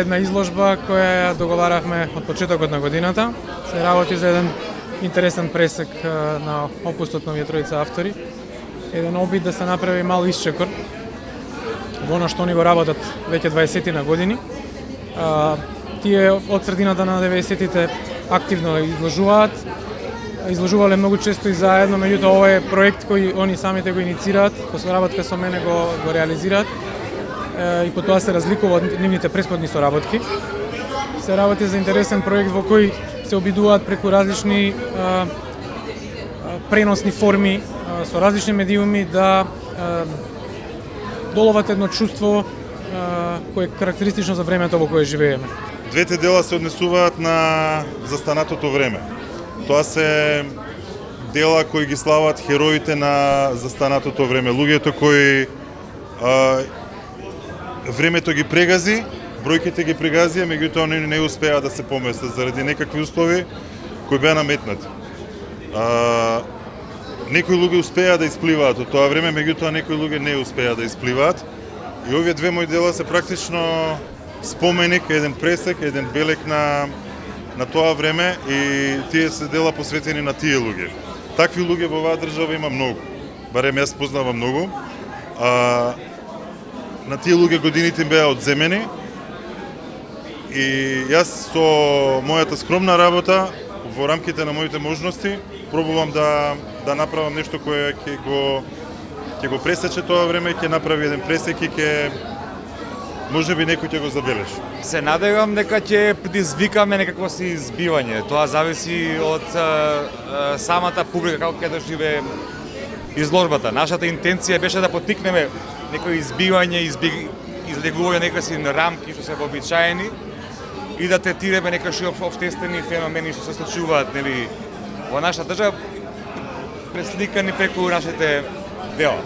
една изложба која ја договаравме од почетокот на годината. Се работи за еден интересен пресек на опустот на овие тројца автори. Еден обид да се направи мал исчекор во она што они го работат веќе 20 на години. Тие од средината на 90-тите активно изложувале многу често и заедно, меѓутоа ова е проект кој они самите го иницираат, по соработка со мене го реализираат и по тоа се разликува од нивните претходни соработки. Се работи за интересен проект во кој се обидуваат преку различни преносни форми со различни медиуми да доловат едно чувство кое е карактеристично за времето во кое живееме. Двете дела се однесуваат на застанатото време. Тоа се дела кои ги слават хероите на застанатото време, луѓето кои времето ги прегази, бројките ги прегазија, меѓутоа они не успеа да се поместат заради некакви услови кои беа наметнати. Некои луѓе успеа да испливаат од тоа време, меѓутоа некои луѓе не успеа да испливаат. И овие две мои дела се практично споменик, еден пресек, еден белег на тоа време и тие се дела посветени на тие луѓе. Такви луѓе во оваа држава има многу, барем јас познавам многу. На тие луѓе годините им беа одземени и јас со мојата скромна работа во рамките на моите можности пробувам да направам нешто кое ќе го пресече тоа време, ќе направи еден пресек и ќе можеби некој ќе го забележи. Се надевам дека ќе предизвикаме некакво си избивање. Тоа зависи од самата публика како ќе доживее изложбата. Нашата интенција беше да поттикнеме некој избивање, излегување некои рамки што се вообичаени и да третираме некои општествени феномени што се случуваат, нели, во нашата држава, пресликани преку нашите дела.